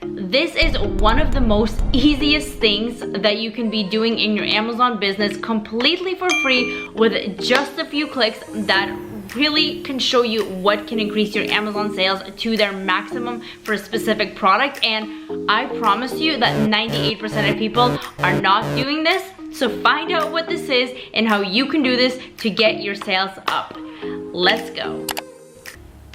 This is one of the most easiest things that you can be doing in your Amazon business completely for free with just a few clicks that really can show you what can increase your Amazon sales to their maximum for a specific product. And I promise you that 98% of people are not doing this. So find out what this is and how you can do this to get your sales up. Let's go.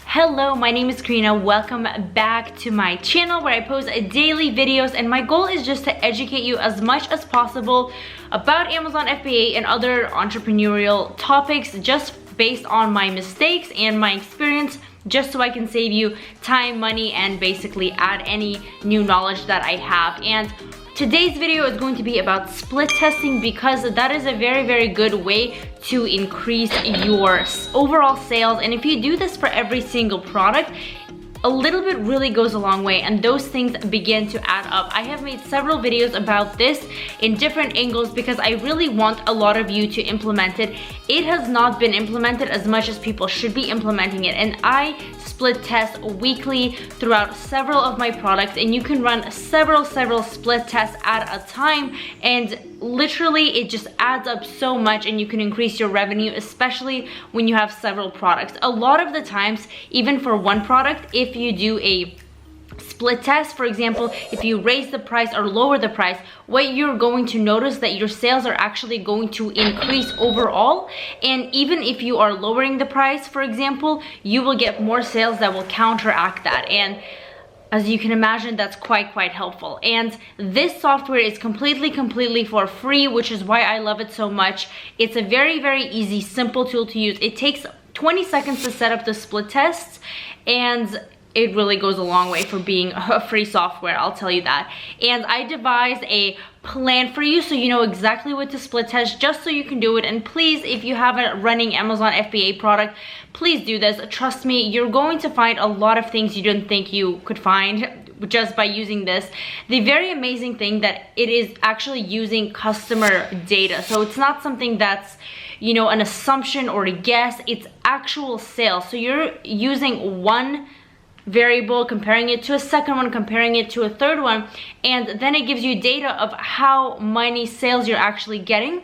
Hello, my name is Karina. Welcome back to my channel where I post daily videos, and my goal is just to educate you as much as possible about Amazon FBA and other entrepreneurial topics, just based on my mistakes and my experience, just so I can save you time, money, and basically add any new knowledge that I have. And today's video is going to be about split testing, because that is a very good way to increase your overall sales. And if you do this for every single product, a little bit really goes a long way, and those things begin to add up. I have made several videos about this in different angles because I really want a lot of you to implement it. It has not been implemented as much as people should be implementing it, and I split test weekly throughout several of my products, and you can run several split tests at a time, and literally it just adds up so much, and you can increase your revenue, especially when you have several products. A lot of the times, even for one product, if you do a split test, for example, if you raise the price or lower the price, what you're going to notice that your sales are actually going to increase overall. And even if you are lowering the price, for example, you will get more sales that will counteract that. And as you can imagine, that's quite helpful. And this software is completely for free, which is why I love it so much. It's a very easy, simple tool to use. It takes 20 seconds to set up the split tests, and it really goes a long way for being a free software, I'll tell you that. And I devised a plan for you so you know exactly what to split test, just so you can do it. And please, if you have a running Amazon FBA product, please do this. Trust me, you're going to find a lot of things you didn't think you could find just by using this. The very amazing thing that it is actually using customer data. So it's not something that's, you know, an assumption or a guess. It's actual sales. So you're using one variable, comparing it to a second one, comparing it to a third one, and then it gives you data of how many sales you're actually getting.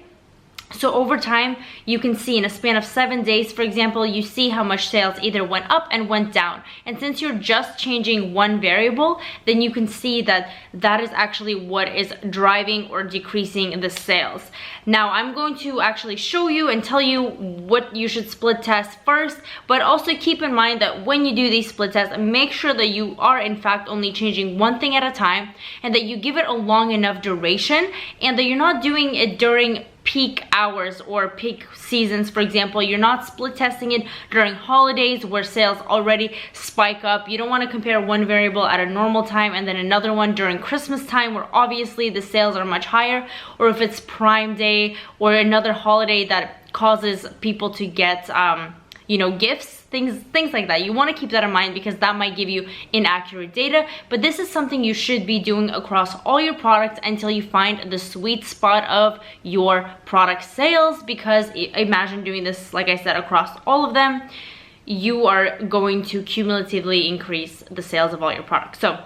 So over time, you can see in a span of 7 days, for example, you see how much sales either went up and went down. And since you're just changing one variable, then you can see that that is actually what is driving or decreasing the sales. Now, I'm going to actually show you and tell you what you should split test first, but also keep in mind that when you do these split tests, make sure that you are in fact only changing one thing at a time, and that you give it a long enough duration, and that you're not doing it during peak hours or peak seasons. For example, you're not split testing it during holidays where sales already spike up. You don't want to compare one variable at a normal time and then another one during Christmas time, where obviously the sales are much higher, or if it's Prime Day or another holiday that causes people to get you know, gifts, things like that. You want to keep that in mind, because that might give you inaccurate data. But this is something you should be doing across all your products until you find the sweet spot of your product sales, because imagine doing this, like I said, across all of them, you are going to cumulatively increase the sales of all your products. So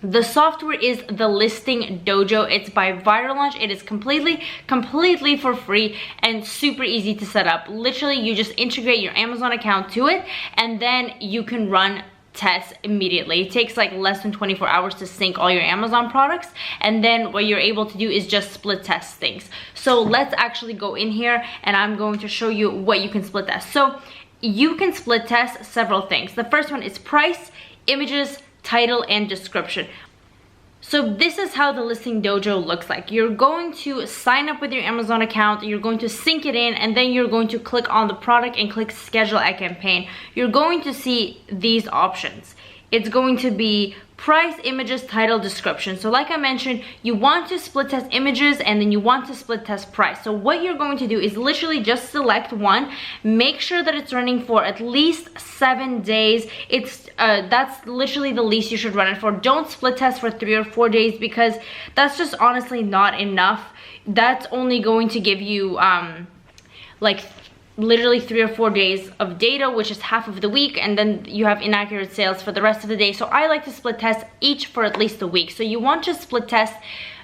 the software is the Listing Dojo. It's by Viral Launch. It is completely for free and super easy to set up. Literally, you just integrate your Amazon account to it, and then you can run tests immediately. It takes like less than 24 hours to sync all your Amazon products, and then what you're able to do is just split test things. So let's actually go in here, and I'm going to show you what you can split test. So you can split test several things. The first one is price, images, title, and description. So this is how the Listing Dojo looks like. You're going to sign up with your Amazon account, you're going to sync it in, and then you're going to click on the product and click schedule a campaign. You're going to see these options. It's going to be price, images, title, description. So like I mentioned, you want to split test images, and then you want to split test price. So what you're going to do is literally just select one, make sure that it's running for at least 7 days. That's literally the least you should run it for. Don't split test for 3 or 4 days, because that's just honestly not enough. That's only going to give you like literally 3 or 4 days of data, which is half of the week, and then you have inaccurate sales for the rest of the day. So I like to split test each for at least a week. So you want to split test.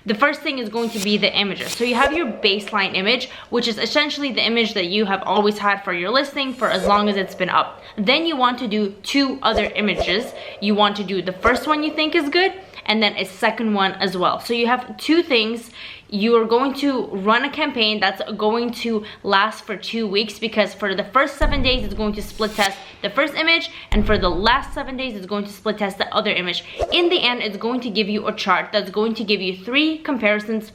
The first thing is going to be the images. So you have your baseline image, which is essentially the image that you have always had for your listing for as long as it's been up. Then you want to do 2 other images. You want to do the first one you think is good, and then a second one as well. So you have 2 things. You are going to run a campaign that's going to last for 2 weeks, because for the first 7 days it's going to split test the first image, and for the last 7 days it's going to split test the other image. In the end, it's going to give you a chart that's going to give you 3 comparisons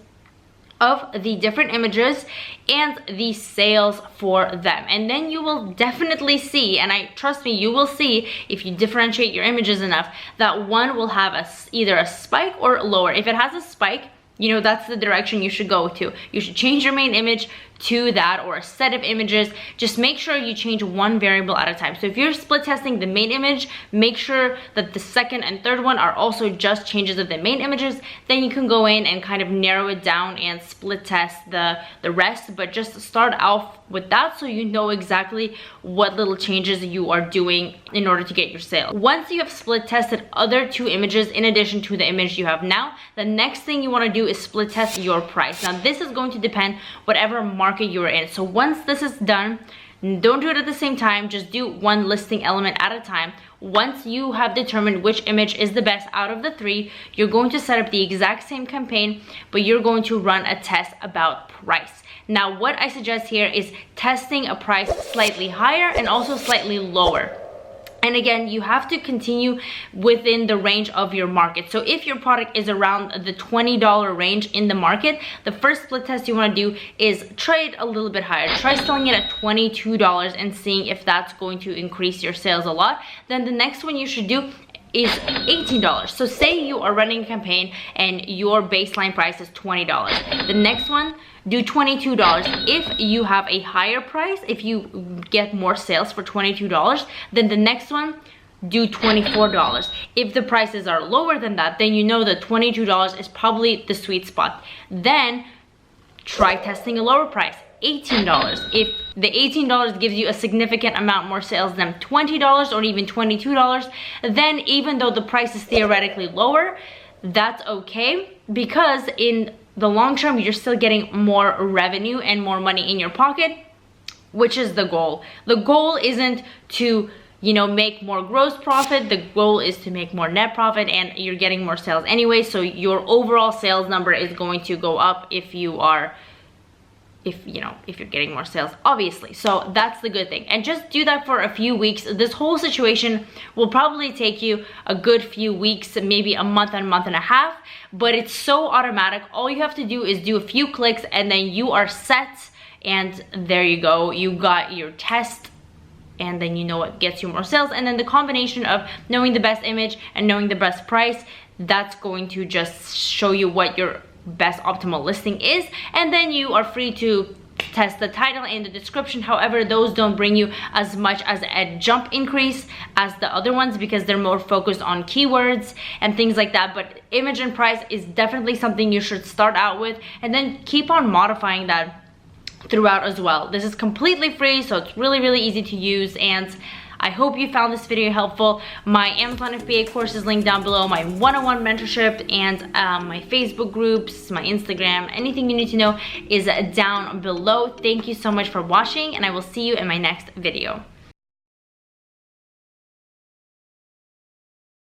of the different images and the sales for them. And then you will definitely see, and trust me, you will see, if you differentiate your images enough, that one will have either a spike or lower. If it has a spike, you know, that's the direction you should go to. You should change your main image to that, or a set of images. Just make sure you change one variable at a time. So if you're split testing the main image, make sure that the second and third one are also just changes of the main images. Then you can go in and kind of narrow it down and split test the rest, but just start off with that so you know exactly what little changes you are doing in order to get your sale. Once you have split tested other 2 images in addition to the image you have now, the next thing you want to do is split test your price. Now this is going to depend whatever market you're in. So once this is done, don't do it at the same time, just do one listing element at a time. Once you have determined which image is the best out of the 3, you're going to set up the exact same campaign, but you're going to run a test about price. Now what I suggest here is testing a price slightly higher and also slightly lower. And again, you have to continue within the range of your market. So if your product is around the $20 range in the market, the first split test you want to do is try it a little bit higher. Try selling it at $22 and seeing if that's going to increase your sales a lot. Then the next one you should do is $18. So say you are running a campaign and your baseline price is $20. The next one, do $22. If you have a higher price, if you get more sales for $22, then the next one, do $24. If the prices are lower than that, then you know that $22 is probably the sweet spot. Then try testing a lower price, $18. If the $18 gives you a significant amount more sales than $20 or even $22, then even though the price is theoretically lower, that's okay, because in the long term you're still getting more revenue and more money in your pocket, which is the goal. The goal isn't to, you know, make more gross profit. The goal is to make more net profit, and you're getting more sales anyway, so your overall sales number is going to go up if you're getting more sales, obviously. So that's the good thing, and just do that for a few weeks. This whole situation will probably take you a good few weeks, maybe a month and a half, but it's so automatic. All you have to do is do a few clicks and then you are set, and there you go. You got your test, and then you know what gets you more sales. And then the combination of knowing the best image and knowing the best price, that's going to just show you what your best optimal listing is. And then you are free to test the title and the description. However, those don't bring you as much as a jump increase as the other ones, because they're more focused on keywords and things like that. But image and price is definitely something you should start out with, and then keep on modifying that throughout as well. This is completely free, so it's really easy to use, and I hope you found this video helpful. My Amazon FBA course is linked down below, my one-on-one mentorship, and my Facebook groups, my Instagram. Anything you need to know is down below. Thank you so much for watching, and I will see you in my next video.